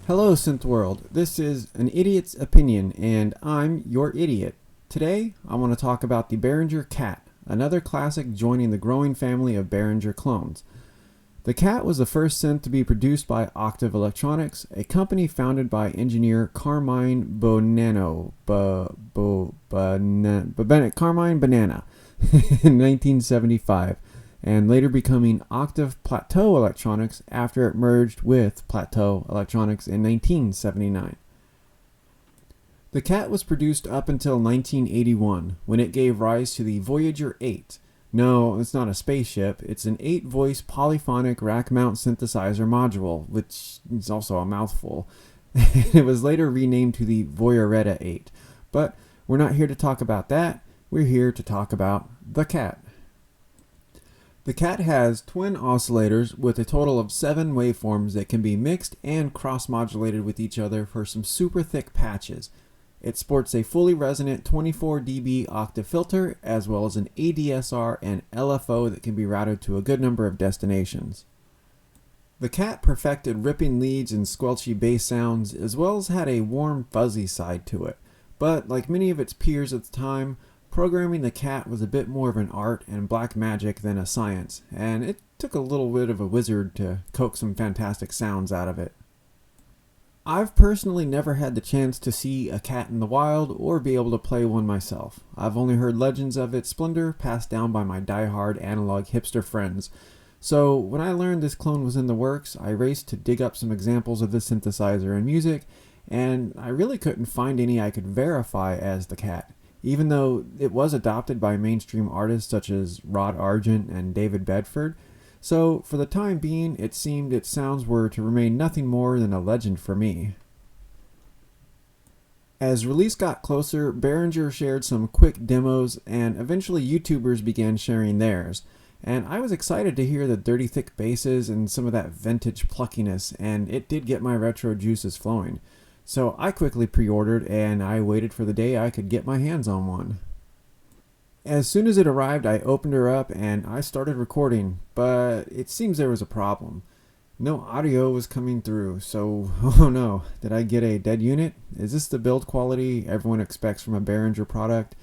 Hello, Synth World. This is An Idiot's Opinion, and I'm your idiot. Today, I want to talk about the Behringer Cat, another classic joining the growing family of Behringer clones. The Cat was the first synth to be produced by Octave Electronics, a company founded by engineer Carmine Bonanno, Carmine Banana in 1975. And later becoming Octave Plateau Electronics after it merged with Plateau Electronics in 1979. The Cat was produced up until 1981, when it gave rise to the Voyager 8. No, it's not a spaceship, it's an 8-voice polyphonic rack-mount synthesizer module, which is also a mouthful. It was later renamed to the Voyager 8. But we're not here to talk about that, we're here to talk about the Cat. The Cat has twin oscillators with a total of 7 waveforms that can be mixed and cross-modulated with each other for some super thick patches. It sports a fully resonant 24 dB octave filter as well as an ADSR and LFO that can be routed to a good number of destinations. The Cat perfected ripping leads and squelchy bass sounds as well as had a warm fuzzy side to it, but like many of its peers at the time, programming the Cat was a bit more of an art and black magic than a science, and it took a little bit of a wizard to coax some fantastic sounds out of it. I've personally never had the chance to see a Cat in the wild or be able to play one myself. I've only heard legends of its splendor passed down by my die-hard analog hipster friends. So when I learned this clone was in the works, I raced to dig up some examples of the synthesizer and music, and I really couldn't find any I could verify as the Cat. Even though it was adopted by mainstream artists such as Rod Argent and David Bedford, so for the time being it seemed its sounds were to remain nothing more than a legend for me. As release got closer, Behringer shared some quick demos and eventually YouTubers began sharing theirs, and I was excited to hear the dirty thick basses and some of that vintage pluckiness, and it did get my retro juices flowing. So I quickly pre-ordered and I waited for the day I could get my hands on one. As soon as it arrived, I opened her up and I started recording, but it seems there was a problem. No audio was coming through, so oh no, did I get a dead unit? Is this the build quality everyone expects from a Behringer product?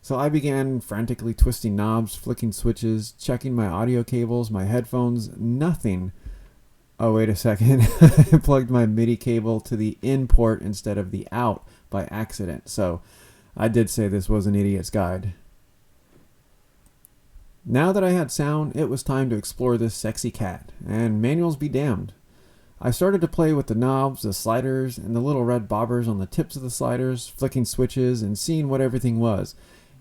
So I began frantically twisting knobs, flicking switches, checking my audio cables, my headphones, nothing. Oh, wait a second. I plugged my MIDI cable to the in port instead of the out by accident. So I did say this was an idiot's guide. Now that I had sound, it was time to explore this sexy Cat, and manuals be damned. I started to play with the knobs, the sliders, and the little red bobbers on the tips of the sliders, flicking switches and seeing what everything was.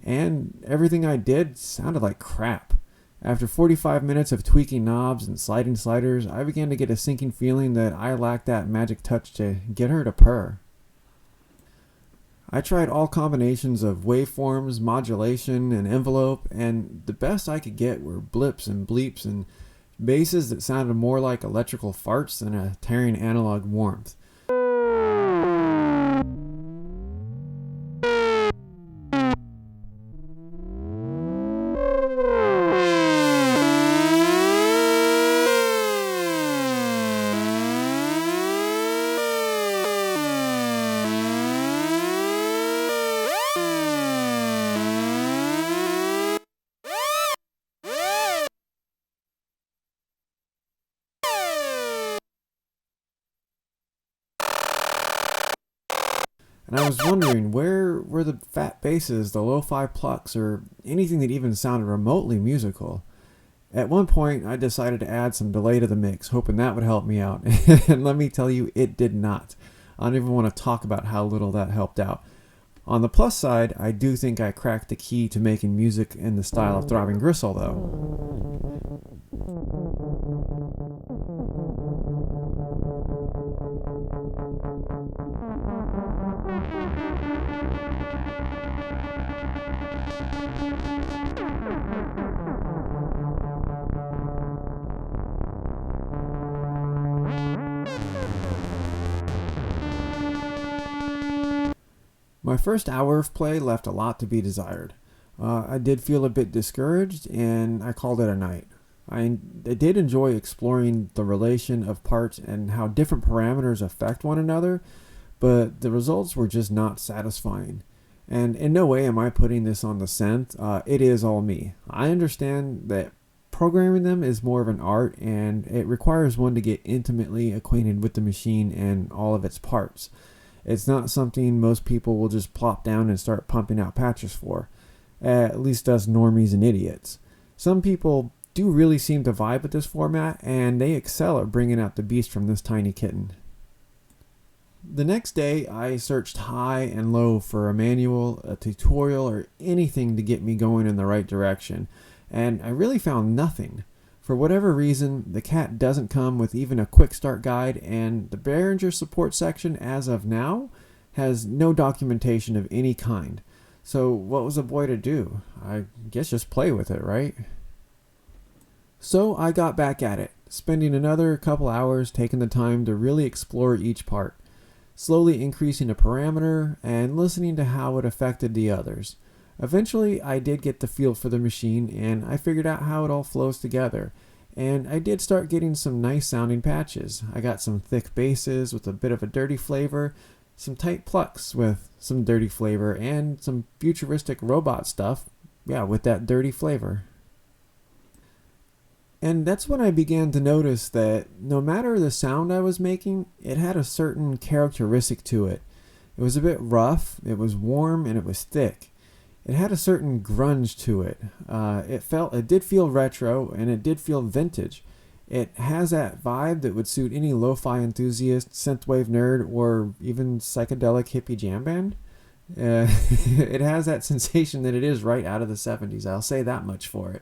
And everything I did sounded like crap. After 45 minutes of tweaking knobs and sliding sliders, I began to get a sinking feeling that I lacked that magic touch to get her to purr. I tried all combinations of waveforms, modulation, and envelope, and the best I could get were blips and bleeps and basses that sounded more like electrical farts than a tearing analog warmth. And I was wondering, where were the fat basses, the lo-fi plucks, or anything that even sounded remotely musical? At one point, I decided to add some delay to the mix, hoping that would help me out. And let me tell you, it did not. I don't even want to talk about how little that helped out. On the plus side, I do think I cracked the key to making music in the style of Throbbing Gristle, though. My first hour of play left a lot to be desired. I did feel a bit discouraged, and I called it a night. I did enjoy exploring the relation of parts and how different parameters affect one another, but the results were just not satisfying. And in no way am I putting this on the synth. It is all me. I understand that programming them is more of an art, and it requires one to get intimately acquainted with the machine and all of its parts. It's not something most people will just plop down and start pumping out patches for, at least us normies and idiots. Some people do really seem to vibe with this format, and they excel at bringing out the beast from this tiny kitten. The next day, I searched high and low for a manual, a tutorial, or anything to get me going in the right direction, and I really found nothing. For whatever reason, the cat doesn't come with even a quick start guide, and the Behringer support section as of now has no documentation of any kind. So what was a boy to do? I guess just play with it, right? So I got back at it, spending another couple hours taking the time to really explore each part, slowly increasing a parameter and listening to how it affected the others. Eventually, I did get the feel for the machine, and I figured out how it all flows together. And I did start getting some nice sounding patches. I got some thick basses with a bit of a dirty flavor, some tight plucks with some dirty flavor, and some futuristic robot stuff, with that dirty flavor. And that's when I began to notice that no matter the sound I was making, it had a certain characteristic to it. It was a bit rough, it was warm, and it was thick. It had a certain grunge to it. It did feel retro, and it did feel vintage. It has that vibe that would suit any lo-fi enthusiast, synthwave nerd, or even psychedelic hippie jam band. It has that sensation that it is right out of the 70s. I'll say that much for it.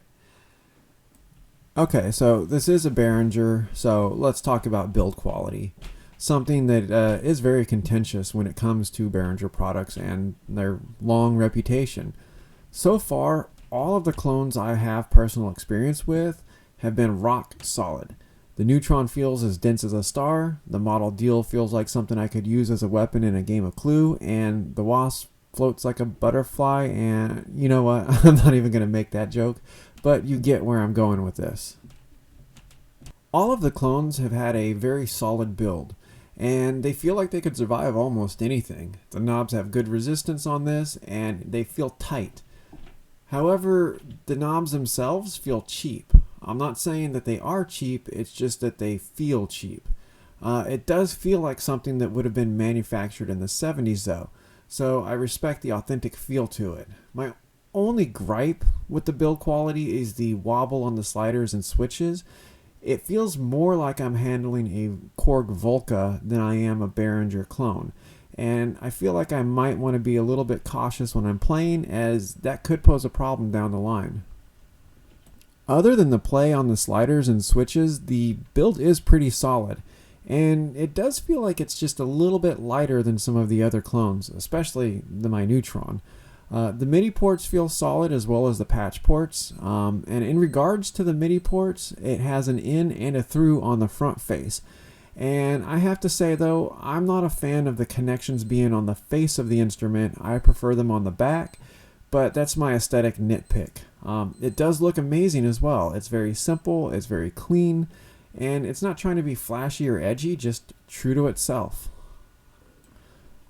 Okay, so this is a Behringer, so let's talk about build quality. Something that is very contentious when it comes to Behringer products and their long reputation. So far, all of the clones I have personal experience with have been rock solid. The Neutron feels as dense as a star, the Model Deal feels like something I could use as a weapon in a game of Clue, and the Wasp floats like a butterfly, and you know what, I'm not even going to make that joke, but you get where I'm going with this. All of the clones have had a very solid build, and they feel like they could survive almost anything. The knobs have good resistance on this, and they feel tight. However, the knobs themselves feel cheap. I'm not saying that they are cheap, it's just that they feel cheap. It does feel like something that would have been manufactured in the 70s though, so I respect the authentic feel to it. My only gripe with the build quality is the wobble on the sliders and switches. It feels more like I'm handling a Korg Volca than I am a Behringer clone. And I feel like I might want to be a little bit cautious when I'm playing, as that could pose a problem down the line. Other than the play on the sliders and switches, the build is pretty solid. And it does feel like it's just a little bit lighter than some of the other clones, especially my Neutron. The MIDI ports feel solid as well as the patch ports, and in regards to the MIDI ports, it has an in and a through on the front face. And I have to say though, I'm not a fan of the connections being on the face of the instrument. I prefer them on the back, but that's my aesthetic nitpick. It does look amazing as well. It's very simple, it's very clean, and it's not trying to be flashy or edgy, just true to itself.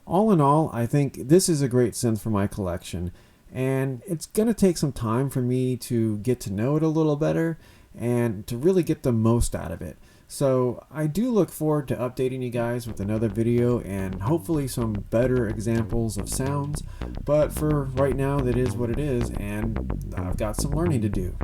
All in all, I think this is a great synth for my collection, and it's going to take some time for me to get to know it a little better and to really get the most out of it. So I do look forward to updating you guys with another video and hopefully some better examples of sounds, but for right now that is what it is, and I've got some learning to do.